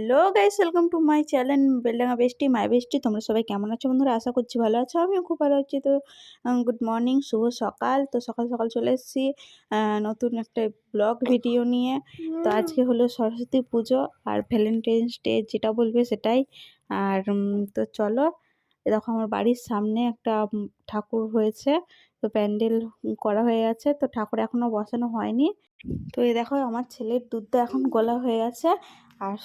Hello guys, welcome to my channel Beldanga বেস্টি মাই বেস্টি। তোমরা সবাই কেমন আছো বন্ধুরা? আশা করছি ভালো আছো। আমিও খুব ভালো আছি। তো গুড মর্নিং, শুভ সকাল। তো সকাল সকাল চলে এসেছি নতুন একটা ব্লগ ভিডিও নিয়ে। তো আজকে হলো সরস্বতী পুজো আর ভ্যালেন্টাইন্স ডে, যেটা বলবে সেটাই। আর তো চলো, দেখো আমার বাড়ির সামনে একটা ঠাকুর হয়েছে। তো প্যান্ডেল করা হয়ে গেছে, তো ঠাকুর এখনো বসানো হয়নি। তো এই দেখো আমার ছেলের দুধটা এখন গলা হয়ে গেছে। আর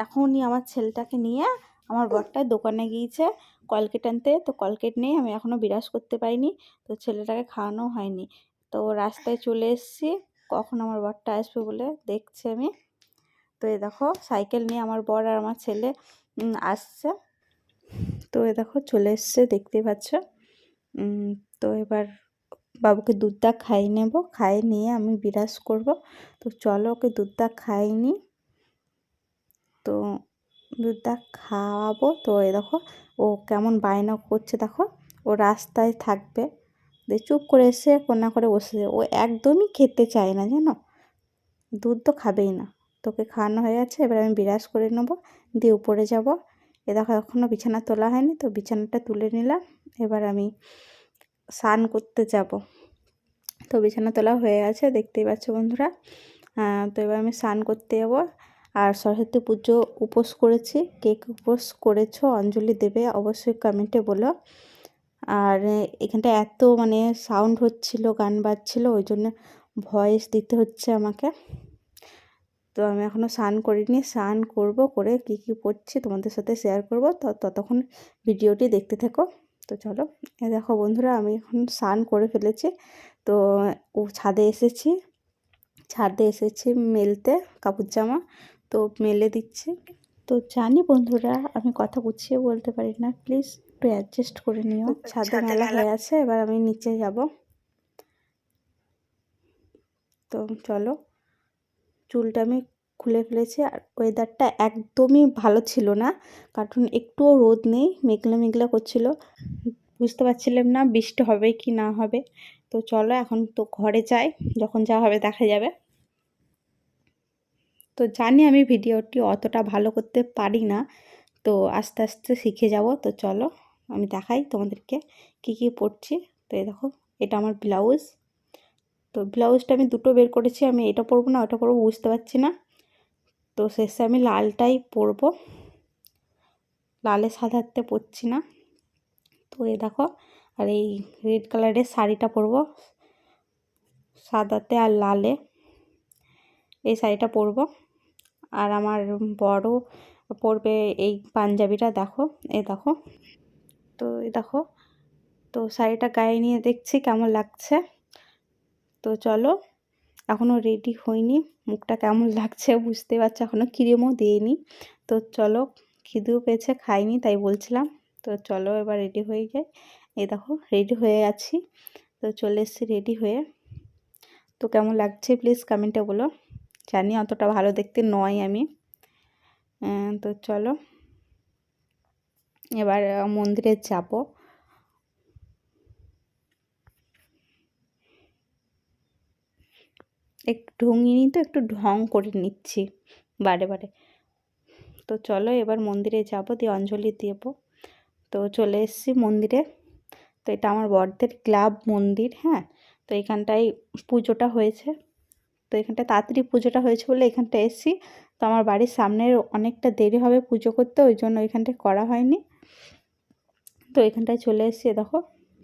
এখনই আমার ছেলেটাকে নিয়ে আমার বরটা দোকানে গিয়েছে কলকেট আনতে। তো কলকেট নেই, আমি এখনও বিরাজ করতে পারিনি। তো ছেলেটাকে খাওয়ানো হয়নি। তো রাস্তায় চলে এসেছি, কখন আমার বরটা আসবে বলে দেখছি আমি। তো এই দেখো সাইকেল নিয়ে আমার বর আর আমার ছেলে আসছে। তো এই দেখো চলে এসছে, দেখতেই পাচ্ছ। তো এবার বাবুকে দুধটা খাইয়ে নেব, খাইয়ে নিয়ে আমি বিরাজ করব। তো চলো ওকে দুধটা খাইনি, তো দুধটা খাওয়াবো। তো এই দেখো ও কেমন বায়না করছে, দেখো ও রাস্তায় থাকবে, চুপ করে এসে কোনা করে বসেছে। ও একদমই খেতে চায় না, জানো, দুধ তো খাবেই না। তোকে খাওয়ানো হয়ে গেছে, এবার আমি বিরাজ করে নেবো, দিয়ে উপরে যাব। এ দেখো এখনও বিছানা তোলা হয়নি, তো বিছানাটা তুলে নিলাম। এবার আমি স্নান করতে যাব। তো বিছানা তোলা হয়ে গেছে, দেখতেই পাচ্ছ বন্ধুরা। তো এবার আমি স্নান করতে যাবো। আর সরস্বতী পুজো উপোস করেছি। কে কে উপোস করেছো অঞ্জলি দেবে অবশ্যই কমেন্টে বলো। আর এখানটা এত মানে সাউন্ড হচ্ছিল, গান বাজছিল, ওই জন্য ভয়েস দিতে হচ্ছে আমাকে। তো আমি এখনও স্নান করিনি, স্নান করব, করে কী কী পড়ছি তোমাদের সাথে শেয়ার করব। তো ততক্ষণ ভিডিওটি দেখতে থেকো। তো চলো, এ দেখো বন্ধুরা আমি এখন স্নান করে ফেলেছি। তো ছাদে এসেছি মেলতে কাপড় জামা। তো মেলে দিচ্ছি। তো জানি বন্ধুরা আমি কথা গুছিয়ে বলতে পারি না, প্লিজ একটু অ্যাডজাস্ট করে নিও। ছাদে মেলা হয়ে আছে, এবার আমি নিচে যাব। তো চলো, চুলটা আমি খুলে ফেলেছি। আর ওয়েদারটা একদমই ভালো ছিল না, কারণ একটুও রোদ নেই, মেঘলা মেঘলা করছিল। বুঝতে পারছিলাম না বৃষ্টি হবে কি না হবে। তো চলো এখন তো ঘরে যাই, যখন যা হবে দেখা যাবে। তো জানি আমি ভিডিওটি অতটা ভালো করতে পারি না, তো আস্তে আস্তে শিখে যাব। তো চলো আমি দেখাই তোমাদেরকে কি কি পরছি। তো এই দেখো এটা আমার ব্লাউজ। তো ব্লাউজটা আমি দুটো বের করেছি, আমি এটা পরবো না ওটা পরবো বুঝতে পারছি না। তো শেষে আমি লালটাই পরবো, লালে সাদাতে পরছি না। তো এই দেখো, আর এই রেড কালারের শাড়িটা পরবো সাদাতে আর লালে, এই শাড়িটা পরবো। আর আমার বড় পরবে এই পাঞ্জাবিটা, দেখো এই দেখো। তো এই দেখো, তো শাড়িটা গায়ে নিয়ে দেখছি কেমন লাগছে। তো চলো, এখনও রেডি হইনি, মুখটা কেমন লাগছে বুঝতে পারছো, এখনও ক্রিমও দিইনি। তো চলো, খিদেও পেয়েছে, খাইনি তাই বলছিলাম। তো চলো এবার রেডি হয়ে যাই। এই দেখো রেডি হয়ে আছি, তো চলে এসেছি রেডি হয়ে। তো কেমন লাগছে প্লিজ কমেন্টে বলো। জানি অতটা ভালো দেখতে নয় আমি। তো চলো এবার মন্দিরে যাব। একটু ঢঙিনি, তো একটু ঢং করে নিচ্ছি বারে বারে। তো চলো এবার মন্দিরে যাব, দিয়ে অঞ্জলি দেব। তো চলে এসেছি মন্দিরে। তো এটা আমার বড়দের ক্লাব মন্দির, হ্যাঁ। তো এখানটায় পুজোটা হয়েছে, তো এখানটায় তাড়াতাড়ি পুজোটা হয়েছে বলে এখানটা এসেছি। তো আমার বাড়ির সামনের অনেকটা দেরি হবে পুজো করতে, ওই জন্য এখানটায় করা হয়নি। তো এখানটায় চলে এসেছি, দেখো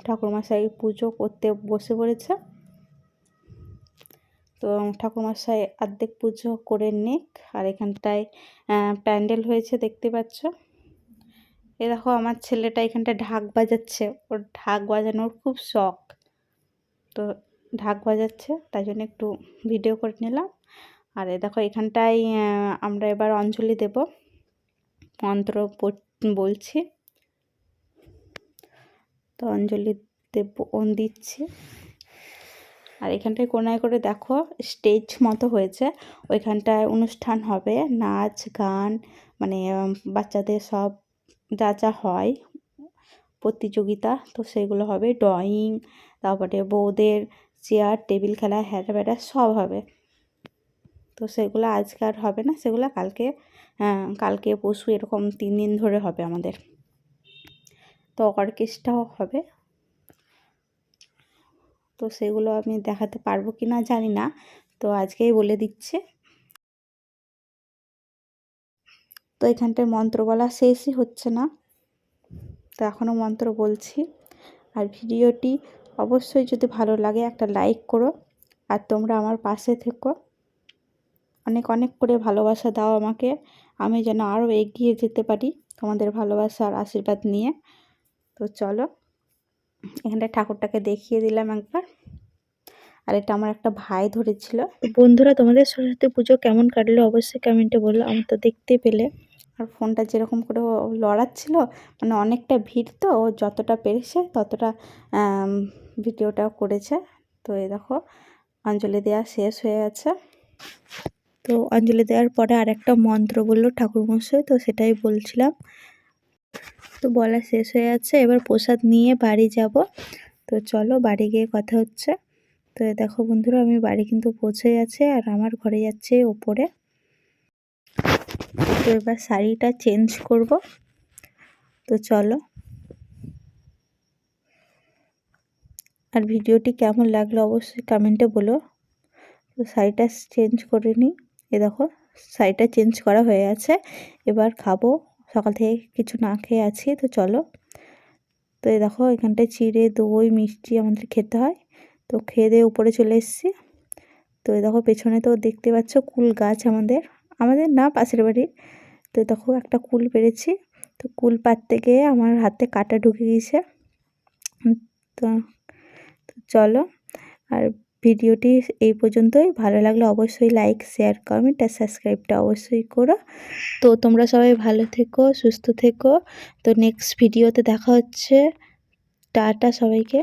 ঠাকুরমশাই পুজো করতে বসে পড়েছে। তো ঠাকুরমশাই অর্ধেক পুজো করে নিক। আর এখানটায় প্যান্ডেল হয়েছে দেখতে পাচ্ছ। এ দেখো আমার ছেলেটা এখানটায় ঢাক বাজাচ্ছে, ওর ঢাক বাজানোর খুব শখ। তো ঢাক বাজাচ্ছে, তাই জন্য একটু ভিডিও করে নিলাম। আর এ দেখো এখানটায় আমরা এবার অঞ্জলি দেব, মন্ত্র বলছি। তো অঞ্জলি দেব, দিচ্ছি। আর এখানটায় কোনায় করে দেখো স্টেজ মতো হয়েছে, ওইখানটায় অনুষ্ঠান হবে, নাচ গান, মানে বাচ্চাদের সব যা যা হয় প্রতিযোগিতা, তো সেগুলো হবে, ড্রয়িং, তারপরে বউদের চেয়ার টেবিল খেলা, হ্যারা ব্যাটা সব হবে। তো তো সেগুলো আজকে আর হবে না, সেগুলো কালকে পরশু এরকম 3 দিন ধরে হবে আমাদের। তো অর্কেস্ট্রাও হবে, তো সেগুলো আমি দেখাতে পারবো কি না জানি না, তো আজকেই বলে দিচ্ছে। তো এখানটায় মন্ত্র বলা শেষই হচ্ছে না, তো এখনও মন্ত্র বলছি। আর ভিডিওটি অবশ্যই যদি ভালো লাগে একটা লাইক করো, আর তোমরা আমার পাশে থেকো, অনেক অনেক করে ভালোবাসা দাও আমাকে, আমি যেন আরও এগিয়ে যেতে পারি তোমাদের ভালোবাসা আর আশীর্বাদ নিয়ে। তো চলো, এখানটায় ঠাকুরটাকে দেখিয়ে দিলাম একবার। আর এটা আমার একটা ভাই ধরেছিল। বন্ধুরা, তোমাদের সরস্বতী পুজো কেমন কাটলো অবশ্যই কমেন্টে বলো, আমি তো দেখতে পেলে। আর ফোনটা যেরকম করে ও লড়াচ্ছিল, মানে অনেকটা ভিড়, তো ও যতটা পেরেছে ততটা ভিডিওটা করেছে। তো এই দেখো অঞ্জলি দেওয়া শেষ হয়ে গেছে। তো অঞ্জলি দেওয়ার পরে আর একটা মন্ত্র বললো ঠাকুরমশাই, তো সেটাই বলছিলাম। তো বলা শেষ হয়ে যাচ্ছে, এবার প্রসাদ নিয়ে বাড়ি যাব। তো চলো বাড়ি গিয়ে কথা হচ্ছে। তো দেখো বন্ধুরা, আমি বাড়ি কিন্তু পৌঁছে যাচ্ছে, আর আমার ঘরে যাচ্ছে ওপরে। তো এবার শাড়িটা চেঞ্জ করব, তো চলো। আর ভিডিওটি কেমন লাগলো অবশ্যই কমেন্টে বলো। তো শাড়িটা চেঞ্জ করে নিই, এ দেখো শাড়িটা চেঞ্জ করা হয়ে গেছে। এবার খাবো, সকাল থেকে কিছু না খেয়ে আছি, তো চলো। তো এই দেখো এখানটায় চিড়ে দই মিষ্টি আমাদের খেতে হয়, তো খেয়ে দিয়ে উপরে চলে এসেছি। তো এই দেখো পেছনে তো দেখতে পাচ্ছ কুল গাছ, আমাদের না পাশের বাড়ির। তো দেখো একটা কুল পেরেছি, তো কুল পাড়তে গিয়ে আমার হাতে কাঁটা ঢুকে গিয়েছে। তো চলো, আর ভিডিওটি এই পর্যন্তই। ভালো লাগলে অবশ্যই লাইক শেয়ার কমেন্ট আর সাবস্ক্রাইবটা অবশ্যই করো। তো তোমরা সবাই ভালো থেকো, সুস্থ থেকো। তো নেক্সট ভিডিওতে দেখা হচ্ছে। টাটা সবাইকে।